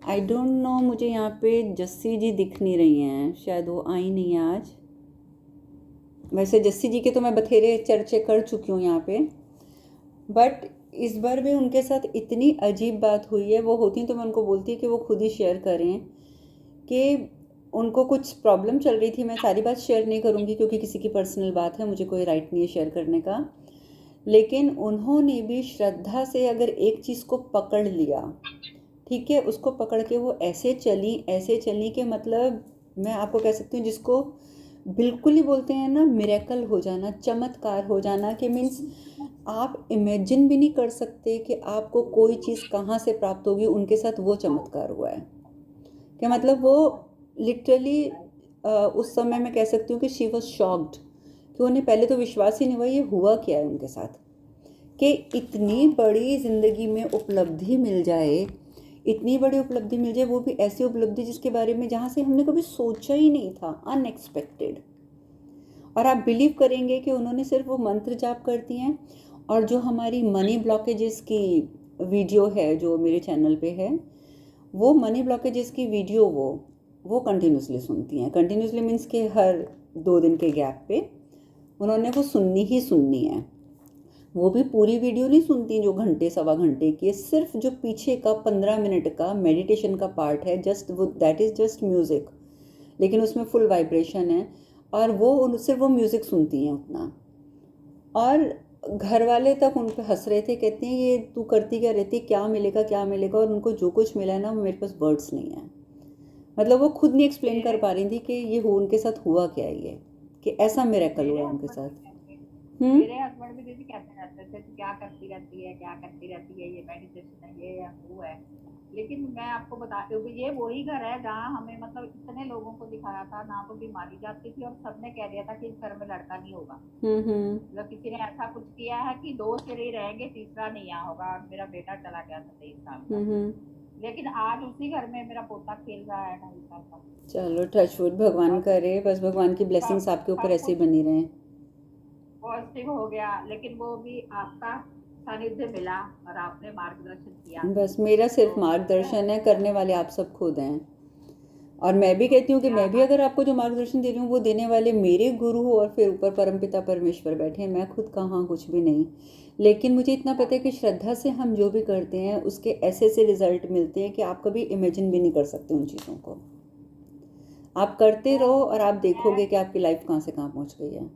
I don't know, मुझे यहाँ पे जस्सी जी दिख नहीं रही हैं, शायद वो आई नहीं है आज। वैसे जस्सी जी के तो मैं बथेरे चर्चे कर चुकी हूँ यहाँ पे, बट इस बार भी उनके साथ इतनी अजीब बात हुई है। वो होती तो मैं उनको बोलती कि वो खुद ही शेयर करें कि उनको कुछ प्रॉब्लम चल रही थी। मैं सारी बात शेयर नहीं करूँगी क्योंकि किसी की पर्सनल बात है, मुझे कोई राइट नहीं है शेयर करने का। लेकिन उन्होंने भी श्रद्धा से अगर एक चीज़ को पकड़ लिया, ठीक है, उसको पकड़ के वो ऐसे चली कि मतलब मैं आपको कह सकती हूँ जिसको बिल्कुल ही बोलते हैं ना मिरेकल हो जाना, चमत्कार हो जाना, कि मीन्स आप इमेजिन भी नहीं कर सकते कि आपको कोई चीज़ कहाँ से प्राप्त होगी। उनके साथ वो चमत्कार हुआ है कि मतलब वो लिटरली उस समय मैं कह सकती हूँ कि शी वॉज शॉक्ड, कि उन्हें पहले तो विश्वास ही नहीं हुआ ये हुआ क्या है उनके साथ, कि इतनी बड़ी ज़िंदगी में उपलब्धि मिल जाए, इतनी बड़ी उपलब्धि मिल जाए, वो भी ऐसी उपलब्धि जिसके बारे में जहाँ से हमने कभी सोचा ही नहीं था, अनएक्सपेक्टेड। और आप बिलीव करेंगे कि उन्होंने सिर्फ वो मंत्र जाप करती हैं, और जो हमारी मनी ब्लॉकेजेस की वीडियो है जो मेरे चैनल पे है, वो मनी ब्लॉकेजेस की वीडियो वो कंटिन्यूसली सुनती हैं। कंटिन्यूसली मीन्स के हर 2 दिन के गैप पे उन्होंने वो सुननी ही सुननी है। वो भी पूरी वीडियो नहीं सुनती जो घंटे सवा घंटे की है, सिर्फ जो पीछे का 15 मिनट का मेडिटेशन का पार्ट है, जस्ट वो दैट इज़ जस्ट म्यूज़िक, लेकिन उसमें फुल वाइब्रेशन है। और वो सिर्फ वो म्यूज़िक सुनती हैं उतना। और घर वाले तक उन पर हंस रहे थे, कहते हैं ये तू करती क्या रहती, क्या मिलेगा क्या मिलेगा। और उनको जो कुछ मिला है ना, वो मेरे पास वर्ड्स नहीं है। मतलब वो खुद नहीं एक्सप्लेन कर मेरे पा रही थी कि ये हो उनके साथ हुआ क्या है, ये कि ऐसा मिरेकल मेरे हुआ उनके हस्बैंड साथ। भी कहते हम्म। मेरे हस्बैंड भी दीदी कहते रहते थे तू क्या करती रहती है, क्या करती रहती है, ये मेडिटेशन है, ये है वो है। लेकिन मैं आपको बताती हूँ कि ये वही घर है जहाँ हमें मतलब इतने लोगों को दिखाया था, ना तो बीमारी जाती थी और सबने कह दिया था कि इस घर में लड़का नहीं होगा। हम्म। मतलब किसी ने ऐसा कुछ किया है कि 2 सिर ही रहेंगे, तीसरा नहीं यहाँ होगा। और मेरा बेटा चला गया था 23 साल का। हम्म। लेकिन आज उसी घर में मेरा पोता खेल रहा है 2.5 साल का। चलो टचवुड, भगवान और करे बस भगवान की सब ब्लेसिंग्स आपके ऊपर सब ऐसे ही कुछ बनी रहें। पॉजिटिव हो गया, लेकिन वो भी आपका सानिध्य मिला और आपने मार्गदर्शन किया। बस मेरा सिर्फ तो मार्गदर्शन है, करने वाले आप सब खुद हैं। और मैं भी कहती हूँ कि क्या मैं भी अगर आपको जो मार्गदर्शन दे रही हूँ वो देने वाले मेरे गुरु हो, और फिर ऊपर परमपिता परमेश्वर बैठे हैं, मैं खुद कहाँ कुछ भी नहीं। लेकिन मुझे इतना पता है कि श्रद्धा से हम जो भी करते हैं उसके ऐसे रिजल्ट मिलते हैं कि आप कभी इमेजिन भी नहीं कर सकते उन चीज़ों को। आप करते तो रहो और आप मैं देखोगे कि आपकी लाइफ कहाँ से कहाँ पहुँच गई है।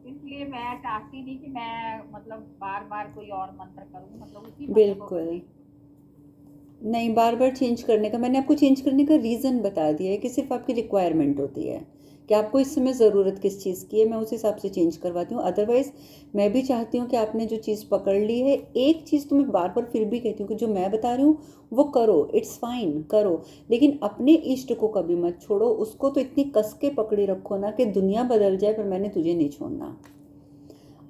इसलिए मैं चाहती नहीं कि मैं मतलब बार बार कोई और मंत्र करूं, मतलब उसी मंत्र को बिल्कुल रिपीट। नहीं, बार बार चेंज करने का, मैंने आपको चेंज करने का रीज़न बता दिया है कि सिर्फ आपकी रिक्वायरमेंट होती है कि आपको इस समय ज़रूरत किस चीज़ की है, मैं उस हिसाब से चेंज करवाती हूँ। अदरवाइज़ मैं भी चाहती हूँ कि आपने जो चीज़ पकड़ ली है, एक चीज़ तो मैं बार बार फिर भी कहती हूँ कि जो मैं बता रही हूँ वो करो, इट्स फाइन करो, लेकिन अपने इष्ट को कभी मत छोड़ो। उसको तो इतनी कस के पकड़े रखो ना कि दुनिया बदल जाए पर मैंने तुझे नहीं छोड़ना।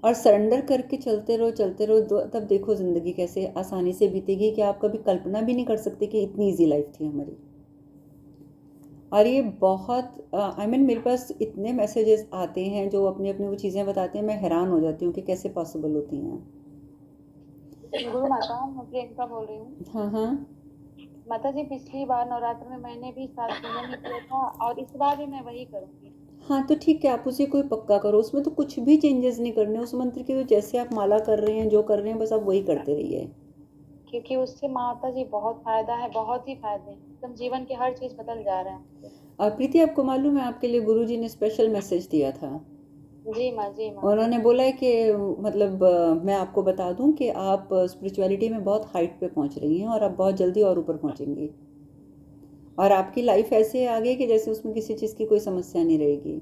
और सरेंडर करके चलते रहो, तब देखो ज़िंदगी कैसे आसानी से बीतेगी कि आप कभी कल्पना भी नहीं कर सकते कि इतनी इजी लाइफ थी हमारी। और ये बहुत आई मीन मेरे पास इतने मैसेजेस आते हैं जो अपनी अपनी वो चीज़ें बताते हैं, मैं हैरान हो जाती हूँ कि कैसे पॉसिबल होती हैं। गुरु माता, मैं प्रियंका बोल रही हूँ। हाँ हाँ। माता जी, पिछली बार नवरात्र में मैंने भी सात पूजन ही किया था और इस बार भी मैं वही करूंगी। हाँ तो ठीक है, आप उसे कोई पक्का करो, उसमें तो कुछ भी चेंजेस नहीं करने उस मंत्र के। तो जैसे आप माला कर रहे हैं, जो कर रहे हैं, बस आप वही करते रहिए। क्योंकि उससे माता जी बहुत फायदा है, बहुत ही फायदे हैं, एकदम जीवन के हर चीज बदल जा रहे हैं। और प्रीति, आपको मालूम है आपके लिए गुरुजी ने स्पेशल मैसेज दिया था। जी माँ, जी माँ। उन्होंने बोला है कि मतलब मैं आपको बता दूं कि आप स्पिरिचुअलिटी में बहुत हाइट पे पहुंच रही हैं और आप बहुत जल्दी और ऊपर पहुंचेंगी। और आपकी लाइफ ऐसे आगे कि जैसे उसमें किसी चीज़ की कोई समस्या नहीं रहेगी।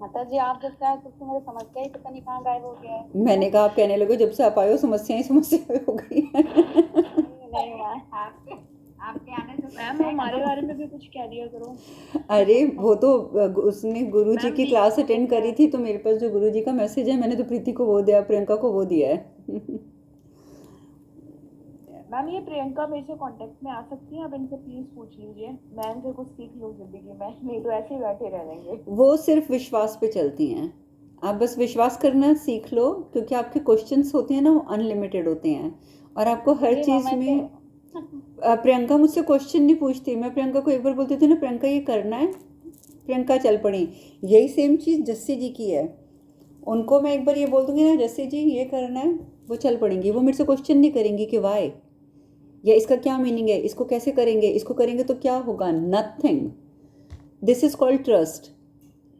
माता जी, आप जब से आए तब से मेरी समस्या ही पता नहीं कहाँ गायब हो गया है। मैंने कहा, आप कहने लगे जब से आप आए हो समस्याएं ही समस्या हो गई हैं। नहीं माँ। आपके आपके आने से मैम, समस्याएं हमारे खत्म बारे में हुई। भी कुछ कह दिया करो। अरे वो तो उसने गुरुजी मैम, की दीदी क्लास को अटेंड कैसे करी आए? थी, तो मेरे पास जो गुरुजी का मैसेज है मैंने तो प्रीति को वो दिया, प्रियंका को वो दिया है। मैम, ये प्रियंका मेरे से कांटेक्ट में आ सकती है? आप इनसे प्लीज पूछ लीजिए, मैं इनसे कुछ सीख लूँ जिंदगी में, नहीं तो ऐसे ही बैठे रह जाएंगे। वो सिर्फ विश्वास पे चलती हैं। आप बस विश्वास करना सीख लो, क्योंकि आपके क्वेश्चंस होते हैं ना वो अनलिमिटेड होते हैं। और आपको हर जी माँ, चीज़ मैं तो में प्रियंका मुझसे क्वेश्चन नहीं पूछती। मैं प्रियंका को एक बार बोलती थी ना, प्रियंका ये करना है, प्रियंका चल पड़ी। यही सेम चीज़ जस्सी जी की है। उनको मैं एक बार ये बोल दूंगी ना, जस्सी जी ये करना है, वो चल पड़ेंगी। वो मेरे से क्वेश्चन नहीं करेंगी कि वाई, या इसका क्या मीनिंग है, इसको कैसे करेंगे, इसको करेंगे तो क्या होगा। Nothing. This is called trust.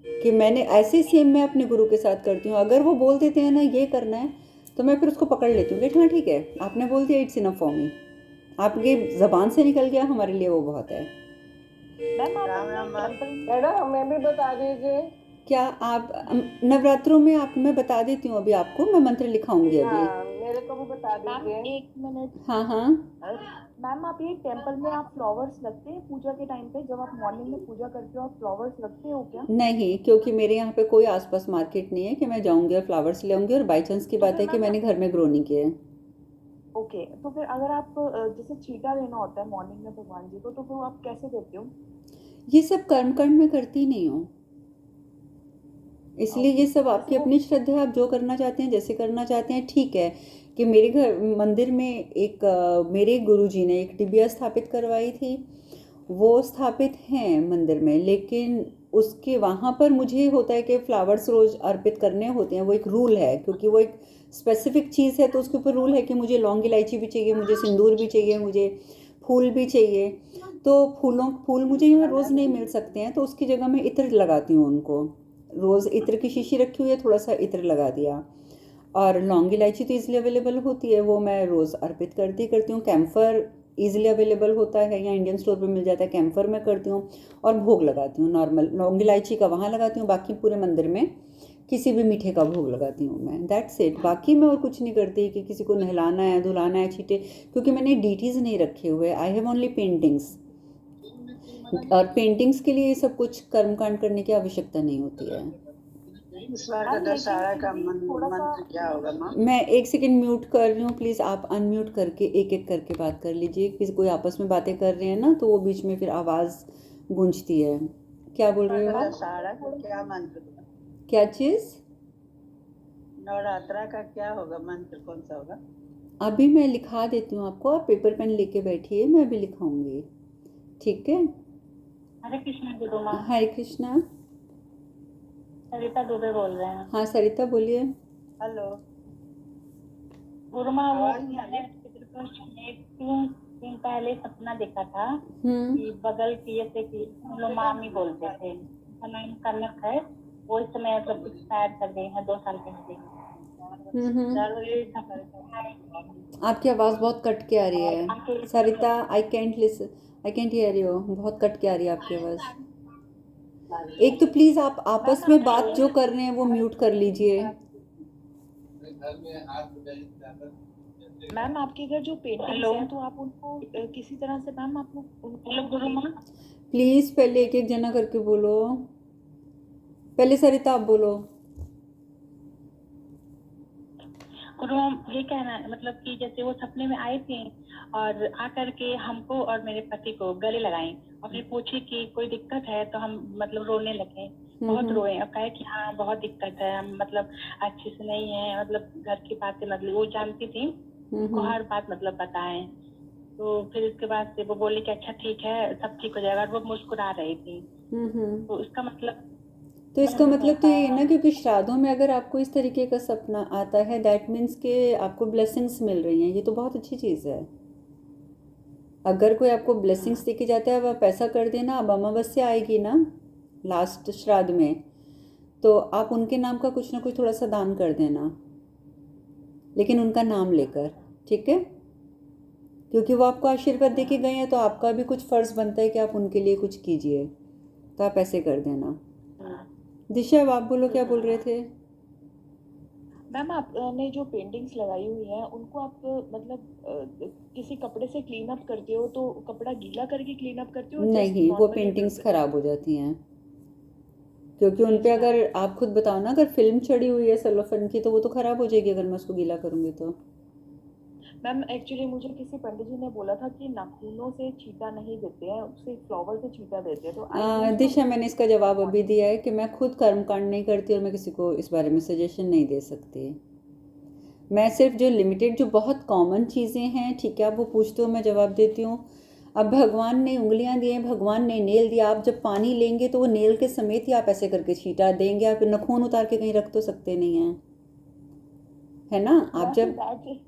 कि मैंने ऐसे सेम मैं अपने गुरु के साथ करती हूँ। अगर वो बोल देते हैं ना ये करना है, तो मैं फिर उसको पकड़ लेती हूँ कि हाँ ठीक है, आपने बोल दिया, इट्स इनफ फॉर मी। आपकी ज़बान से निकल गया, हमारे लिए वो बहुत है। मैम आप राम अपने राम मैम। टेम्पल में मैडम हमें भी बता दीजिए। क्या आप नवरात्रों में, आप मैं बता देती हूँ अभी आपको, मैं मंत्र लिखाऊंगी अभी। हाँ मेरे को भी बता मैम दीजिए। 1 मिनट। हाँ हाँ। मैम आप ये टेम्पल में आप फ्लावर्स रखते हैं पूजा के टाइम पे? जब आप मॉर्निंग में पूजा करते हो आप फ्लावर्स रखते हो क्या? नहीं, क्योंकि मेरे यहाँ पे कोई आसपास मार्केट नहीं है कि मैं जाऊँगी और फ्लावर्स ले आऊँगी, और बाई चांस की तो बात फिर है कि मैम मैंने घर में ग्रो नहीं किया है। ओके, तो फिर अगर आप जैसे छीटा लेना होता है मॉर्निंग में भगवान जी को, तो फिर आप कैसे देते हो? ये सब कर्मकांड में करती नहीं हूँ, इसलिए ये सब आपकी जैसे वो अपनी श्रद्धा है। आप जो करना चाहते हैं, जैसे करना चाहते हैं, ठीक है। कि मेरे घर मंदिर में एक मेरे गुरुजी ने एक डिबिया स्थापित करवाई थी। वो स्थापित हैं मंदिर में, लेकिन उसके वहाँ पर मुझे होता है कि फ्लावर्स रोज़ अर्पित करने होते हैं। वो एक रूल है, क्योंकि वो एक स्पेसिफिक चीज़ है, तो उसके ऊपर रूल है कि मुझे लौंग इलायची भी चाहिए, मुझे सिंदूर भी चाहिए, मुझे फूल भी चाहिए। तो फूल मुझे यहाँ रोज़ नहीं मिल सकते हैं, तो उसकी जगह मैं इत्र लगाती हूँ उनको। रोज़ इत्र की शीशी रखी हुई है, थोड़ा सा इत्र लगा दिया। और लौंग इलायची तो ईज़िली अवेलेबल होती है, वो मैं रोज़ अर्पित करती हूँ। कैम्फर ईज़िली अवेलेबल होता है, या इंडियन स्टोर पे मिल जाता है, कैम्फर मैं करती हूँ। और भोग लगाती हूँ नॉर्मल, लौंग इलायची का वहाँ लगाती हूँ, बाकी पूरे मंदिर में किसी भी मीठे का भोग लगाती हूँ मैं। That's it. बाकी मैं और कुछ नहीं करती कि किसी को नहलाना है, धुलाना है, छीटे, क्योंकि मैंने डीटीज़ नहीं रखे हुए। आई हैव ओनली पेंटिंग्स, और पेंटिंग्स के लिए ये सब कुछ कर्मकांड करने की आवश्यकता नहीं होती है। इस बार का मैम लेकिन दशहरा फिर का भी थोड़ा सा मंत्र क्या होगा मैम? मैं एक सेकंड म्यूट कर रही हूँ, प्लीज़ आप अनम्यूट करके एक एक करके बात कर लीजिए। किसी कोई आपस में बातें कर रहे हैं ना, तो वो बीच में फिर आवाज़ गूंजती है। क्या बोल रहे हो आप? दशहरा का क्या मंत्र होगा? क्या चीज़? नवरात्रा का क्या होगा मंत्र, कौन सा होगा? अभी मैं लिखा देती हूँ आपको, आप पेपर पेन लेके बैठिए, मैं अभी लिखाऊंगी, ठीक है? हरे कृष्णा गुरु माँ। हरे कृष्णा। सरिता दुबे बोल रहे हैं। हाँ सरिता बोलिए। हेलो। गुरु माँ, वो आवाज नहीं आ मैंने रही। पितृ को एक 3 दिन पहले सपना देखा था हम्म कि बगल की जैसे कि हम लोग मामी बोलते थे, उनका नाम कनक है। वो इस समय मतलब एक्सपायर कर गई है 2 साल पहले। चलो ये आपकी आवाज़ बहुत कट के आ रही और है आके Sarita. I can't listen, I can't hear you. बहुत कट के आ रही है आपकी आवाज़। एक तो प्लीज़ आप आपस में बात जो कर रहे हैं वो म्यूट कर लीजिए। मैम आपके घर जो पेंटिंग्स हेलो। हैं तो आप उनको किसी तरह से मैम आप उनको हेलो गुरु माँ। प्लीज़ पहले एक एक जना करके बोलो। पहले सरिता आप बोलो। गुरु माँ, ये कहना है मतलब कि जैसे वो सपने में आई थी और आकर के हमको और मेरे पति को गले लगाई और फिर पूछी कि कोई दिक्कत है, तो हम मतलब रोने लगे, बहुत रोए और कहे कि हाँ बहुत दिक्कत है, हम मतलब अच्छे से नहीं है, मतलब घर की बातें मतलब वो जानती थी, उनको हर बात मतलब बताएं। तो फिर इसके बाद से वो बोली कि अच्छा ठीक है, सब ठीक हो जाएगा, और वो मुस्कुरा रही थी। तो इसका मतलब तो इसका नहीं मतलब तो ये है ना, होता। क्योंकि श्राद्धों में अगर आपको इस तरीके का सपना आता है, दैट मीन्स कि आपको ब्लेसिंग्स मिल रही हैं। ये तो बहुत अच्छी चीज़ है। अगर कोई आपको ब्लेसिंग्स देके जाता है, अब आप ऐसा कर देना, अब अमावस्या आएगी ना लास्ट श्राद्ध में, तो आप उनके नाम का कुछ ना कुछ थोड़ा सा दान कर देना, लेकिन उनका नाम लेकर, ठीक है? क्योंकि वो आपको आशीर्वाद देके गए हैं, तो आपका भी कुछ फ़र्ज़ बनता है कि आप उनके लिए कुछ कीजिए। तो आप ऐसे कर देना। दिशा, अब आप बोलो, क्या बोल रहे थे? मैम आपने जो पेंटिंग्स लगाई हुई हैं उनको आप मतलब किसी कपड़े से क्लीन अप करते हो तो कपड़ा गीला करके क्लीन अप करते हो, जस्ट नहीं, वो नॉर्मली पेंटिंग्स ख़राब हो जाती हैं, क्योंकि उन पे अगर आप खुद बताओ ना, अगर फिल्म चढ़ी हुई है सेलोफेन की, तो वो तो ख़राब हो जाएगी अगर मैं उसको गीला करूँगी तो। मैम एक्चुअली मुझे किसी पंडित जी ने बोला था कि नाखूनों से छींटा नहीं देते हैं, उससे फ्लावर से छींटा देते हैं, तो आई दिशा, मैंने इसका जवाब अभी दिया है कि मैं खुद कर्मकांड नहीं करती और मैं किसी को इस बारे में सजेशन नहीं दे सकती। मैं सिर्फ जो लिमिटेड जो बहुत कॉमन चीज़ें हैं, ठीक है, आप वो पूछते हो, मैं जवाब देती हूँ। अब भगवान ने उंगलियां दी हैं, भगवान ने नेल दिया, आप जब पानी लेंगे तो वो नेल के समेत ही आप ऐसे करके छींटा देंगे, आप नखून उतार के कहीं रख तो सकते नहीं हैं, है ना। आप जब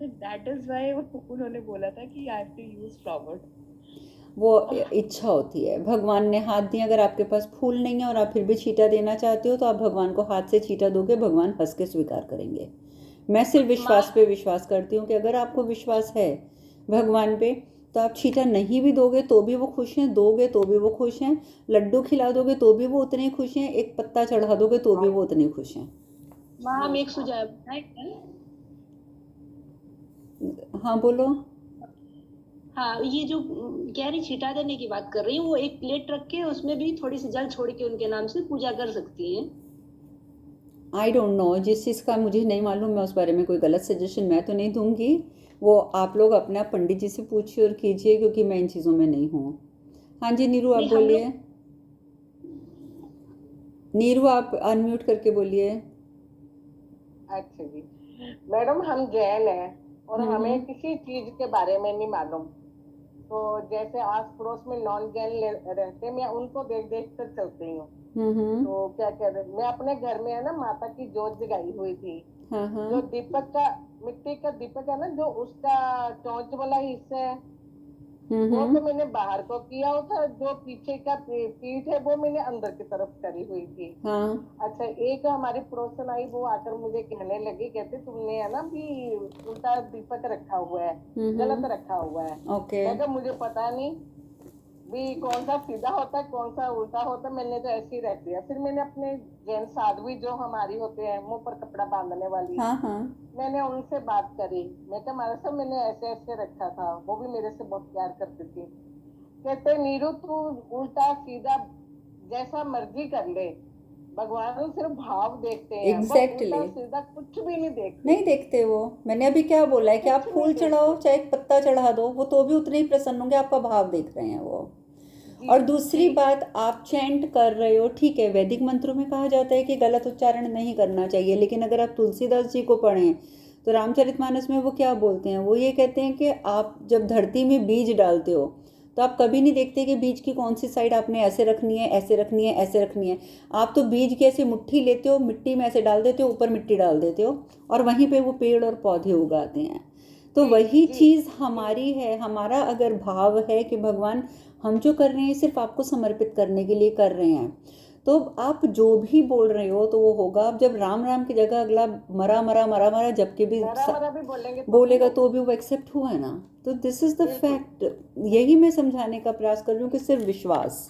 दैट इज व्हाई उन्होंने बोला था कि I have to use flour. वो इच्छा होती है, भगवान ने हाथ दिए, अगर आपके पास फूल नहीं है और आप फिर भी छींटा देना चाहते हो तो आप भगवान को हाथ से छींटा दोगे, भगवान हंस के स्वीकार करेंगे। मैं सिर्फ विश्वास पे विश्वास करती हूँ कि अगर आपको विश्वास है भगवान पे तो आप छींटा नहीं भी दोगे तो भी वो खुश हैं, दोगे तो भी वो खुश हैं, लड्डू खिला दोगे तो भी वो उतने खुश हैं, एक पत्ता चढ़ा दोगे तो भी वो उतने खुश हैं। माँ हम एक सुझाव हाँ बोलो। हाँ, ये जो कह रही छिटा देने की बात कर रही हूँ, वो एक प्लेट रख के उसमें भी थोड़ी सी जल छोड़ के उनके नाम से पूजा कर सकती हैं। आई डोंट नो, जिस चीज़ का मुझे नहीं मालूम, मैं उस बारे में कोई गलत सजेशन मैं तो नहीं दूंगी, वो आप लोग अपना पंडित जी से पूछिए और कीजिए, क्योंकि मैं इन चीज़ों में नहीं हूँ। हाँ जी नीरू, आप बोलिए। नीरू आप अनम्यूट करके बोलिए। अच्छा जी मैडम, हम जैन हैं और हमें किसी चीज के बारे में नहीं मालूम, तो जैसे आस पड़ोस में नॉन जैन रहते, मैं उनको देख देख कर चलती हूँ। तो क्या कह रहे, मैं अपने घर में है ना माता की जोत जगाई हुई थी। जो दीपक का मिट्टी का दीपक है ना, जो उसका चोंच वाला हिस्सा है वो तो मैंने बाहर को किया हुआ था, जो पीछे का पीठ है वो मैंने अंदर की तरफ करी हुई थी। अच्छा, एक हमारी पड़ोसन आई, वो आकर मुझे कहने लगी, कहते तुमने है ना भी उल्टा दीपक रखा हुआ है, गलत रखा हुआ है। मैं कहा मुझे पता नहीं भी कौन सा सीधा होता है कौन सा उल्टा होता है, मैंने तो ऐसे ही रख दिया। फिर मैंने अपने जैन साध्वी जो हमारी होते हैं मुंह पर कपड़ा बांधने वाली, मैंने उनसे बात करी, मैं कहा हमारा सब मैंने ऐसे ऐसे रखा था, वो भी मेरे से बहुत प्यार करती थी। कहते नीरू तू उल्टा सीधा जैसा मर्जी कर ले, भगवान सिर्फ भाव देखते हैं। Exactly. उल्टा सीधा कुछ भी नहीं देखते वो। मैंने अभी क्या बोला है कि आप फूल चढ़ाओ चाहे एक पत्ता चढ़ा दो, वो तो भी उतने ही प्रसन्न होंगे, आपका भाव देख रहे हैं वो। और दूसरी बात, आप चैंट कर रहे हो, ठीक है, वैदिक मंत्रों में कहा जाता है कि गलत उच्चारण नहीं करना चाहिए, लेकिन अगर आप तुलसीदास जी को पढ़ें तो रामचरितमानस में वो क्या बोलते हैं, वो ये कहते हैं कि आप जब धरती में बीज डालते हो तो आप कभी नहीं देखते कि बीज की कौन सी साइड आपने ऐसे रखनी है, ऐसे रखनी है, ऐसे रखनी है। आप तो बीज की ऐसे मुट्ठी लेते हो, मिट्टी में ऐसे डाल देते हो, ऊपर मिट्टी डाल देते हो और वहीं पे वो पेड़ और पौधे उगाते हैं। तो वही चीज़ हमारी है। हमारा अगर भाव है कि भगवान हम जो कर रहे हैं सिर्फ आपको समर्पित करने के लिए कर रहे हैं, तो आप जो भी बोल रहे हो तो वो होगा। अब जब राम राम की जगह अगला मरा मरा मरा मरा जबकि भी बोलेगा तो भी वो एक्सेप्ट हुआ है ना। तो दिस इज द फैक्ट। यही मैं समझाने का प्रयास कर रही हूँ कि सिर्फ विश्वास